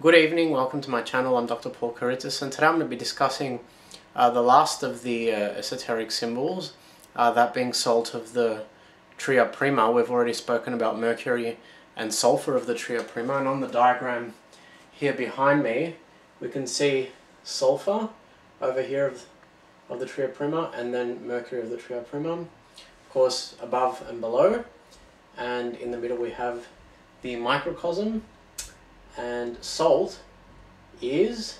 Good evening, welcome to my channel. I'm Dr. Paul Caritas, and today I'm going to be discussing the last of the esoteric symbols, that being salt of the Tria Prima. We've already spoken about mercury and sulfur of the Tria Prima, and on the diagram here behind me we can see sulfur over here of the Tria Prima, and then mercury of the Tria Prima, of course above and below, and in the middle we have the microcosm. And salt is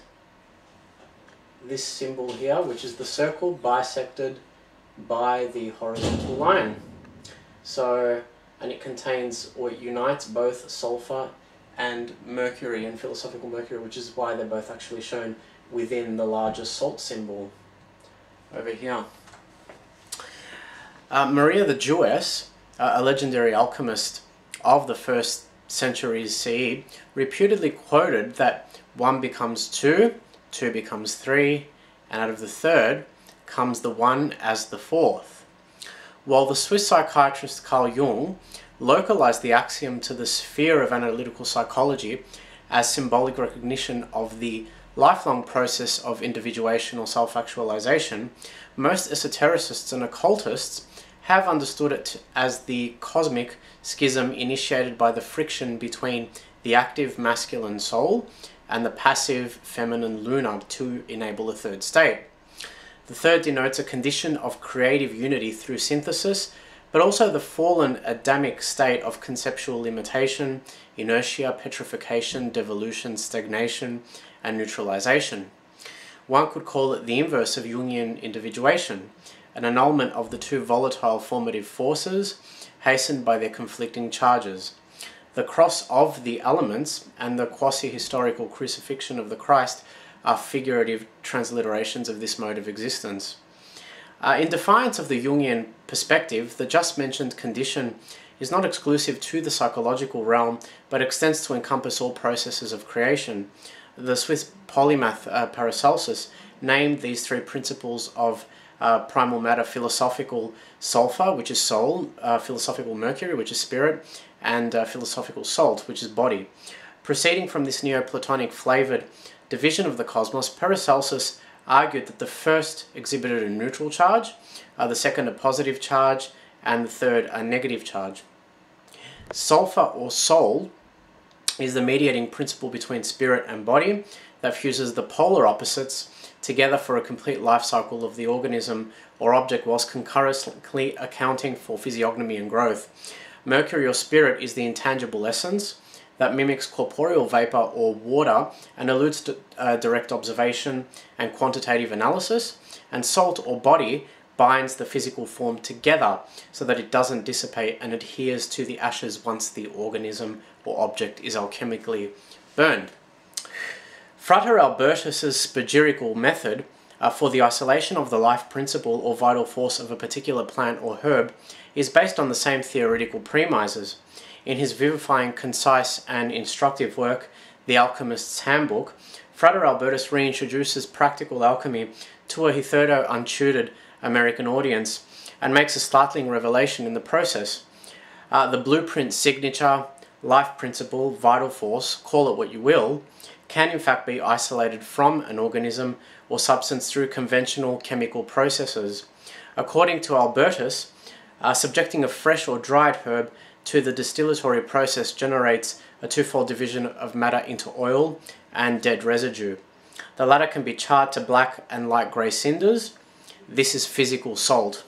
this symbol here, which is the circle bisected by the horizontal line. So, and it contains, or it unites both sulfur and mercury, and philosophical mercury, which is why they're both actually shown within the larger salt symbol over here. Maria the Jewess, a legendary alchemist of the first centuries CE, reputedly quoted that 1 becomes 2, 2 becomes 3, and out of the third comes the 1 as the fourth. While the Swiss psychiatrist Carl Jung localized the axiom to the sphere of analytical psychology as symbolic recognition of the lifelong process of individuation or self-actualization, most esotericists and occultists have understood it as the cosmic schism initiated by the friction between the active masculine soul and the passive feminine lunar to enable a third state. The third denotes a condition of creative unity through synthesis, but also the fallen Adamic state of conceptual limitation, inertia, petrification, devolution, stagnation, and neutralization. One could call it the inverse of Jungian individuation, an annulment of the two volatile formative forces hastened by their conflicting charges. The cross of the elements and the quasi-historical crucifixion of the Christ are figurative transliterations of this mode of existence. In defiance of the Jungian perspective, the just mentioned condition is not exclusive to the psychological realm, but extends to encompass all processes of creation. The Swiss polymath Paracelsus named these three principles of primal matter: philosophical sulfur, which is soul, philosophical mercury, which is spirit, and philosophical salt, which is body. Proceeding from this Neoplatonic flavoured division of the cosmos, Paracelsus argued that the first exhibited a neutral charge, the second a positive charge, and the third a negative charge. Sulfur or soul is the mediating principle between spirit and body that fuses the polar opposites together for a complete life cycle of the organism or object, whilst concurrently accounting for physiognomy and growth. Mercury or spirit is the intangible essence that mimics corporeal vapor or water and eludes direct observation and quantitative analysis, and salt or body binds the physical form together so that it doesn't dissipate and adheres to the ashes once the organism or object is alchemically burned. Frater Albertus's spagyrical method for the isolation of the life principle or vital force of a particular plant or herb is based on the same theoretical premises. In his vivifying, concise, and instructive work, The Alchemist's Handbook, Frater Albertus reintroduces practical alchemy to a hitherto untutored American audience and makes a startling revelation in the process. The blueprint, signature, life principle, vital force, call it what you will, can in fact be isolated from an organism or substance through conventional chemical processes. According to Albertus, subjecting a fresh or dried herb to the distillatory process generates a twofold division of matter into oil and dead residue. The latter can be charred to black and light grey cinders. This is physical salt.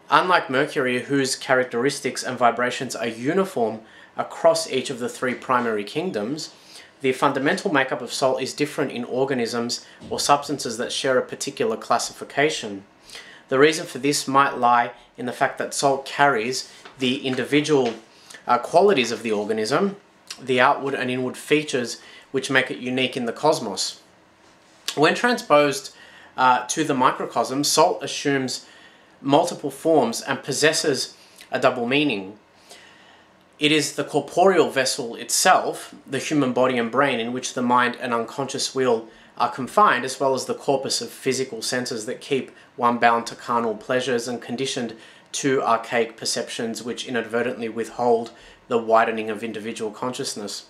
Unlike mercury, whose characteristics and vibrations are uniform across each of the three primary kingdoms, the fundamental makeup of salt is different in organisms or substances that share a particular classification. The reason for this might lie in the fact that salt carries the individual qualities of the organism, the outward and inward features which make it unique in the cosmos. When transposed to the microcosm, salt assumes multiple forms and possesses a double meaning. It is the corporeal vessel itself, the human body and brain, in which the mind and unconscious will are confined, as well as the corpus of physical senses that keep one bound to carnal pleasures and conditioned to archaic perceptions which inadvertently withhold the widening of individual consciousness.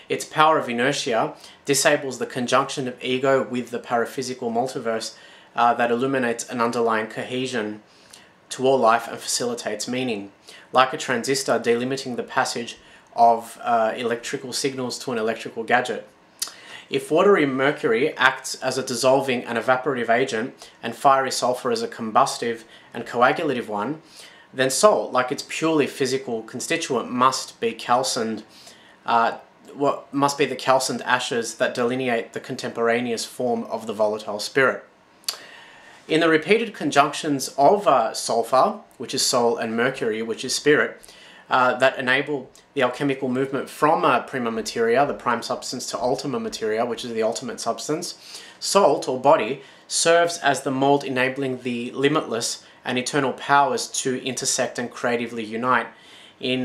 Its power of inertia disables the conjunction of ego with the paraphysical multiverse that illuminates an underlying cohesion to all life and facilitates meaning, like a transistor delimiting the passage of electrical signals to an electrical gadget. If watery mercury acts as a dissolving and evaporative agent and fiery sulfur as a combustive and coagulative one, then salt, like its purely physical constituent, must be calcined. What must be the calcined ashes that delineate the contemporaneous form of the volatile spirit. In the repeated conjunctions of sulfur, which is soul, and mercury, which is spirit, that enable the alchemical movement from prima materia, the prime substance, to ultima materia, which is the ultimate substance, salt, or body, serves as the mold enabling the limitless and eternal powers to intersect and creatively unite in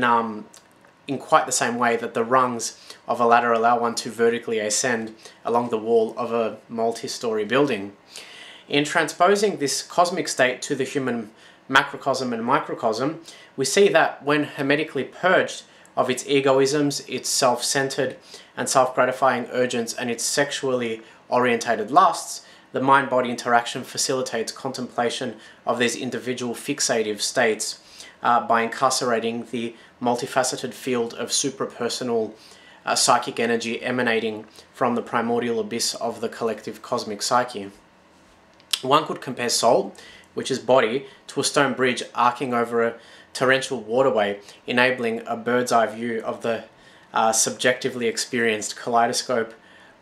quite the same way that the rungs of a ladder allow one to vertically ascend along the wall of a multi-story building. In transposing this cosmic state to the human macrocosm and microcosm, we see that when hermetically purged of its egoisms, its self-centered and self-gratifying urges, and its sexually orientated lusts, the mind-body interaction facilitates contemplation of these individual fixative states by incarcerating the multifaceted field of suprapersonal psychic energy emanating from the primordial abyss of the collective cosmic psyche. One could compare salt, which is body, to a stone bridge arcing over a torrential waterway, enabling a bird's eye view of the subjectively experienced kaleidoscope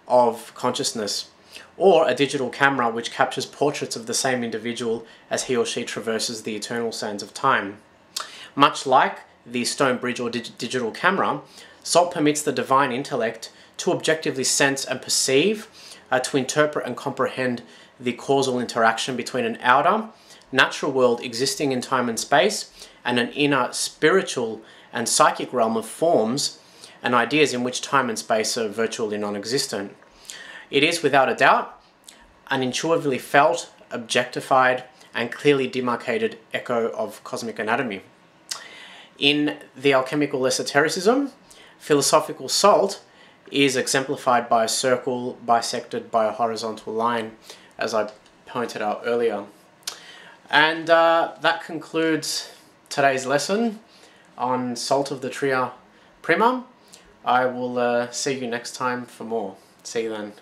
of consciousness, or a digital camera which captures portraits of the same individual as he or she traverses the eternal sands of time. Much like the stone bridge or digital camera, salt permits the divine intellect to objectively sense and perceive, to interpret and comprehend the causal interaction between an outer, natural world existing in time and space and an inner spiritual and psychic realm of forms and ideas in which time and space are virtually non-existent. It is, without a doubt, an intuitively felt, objectified, and clearly demarcated echo of cosmic anatomy. In the alchemical esotericism, philosophical salt is exemplified by a circle bisected by a horizontal line, as I pointed out earlier. And that concludes today's lesson on salt of the Tria Prima. I will see you next time for more. See you then.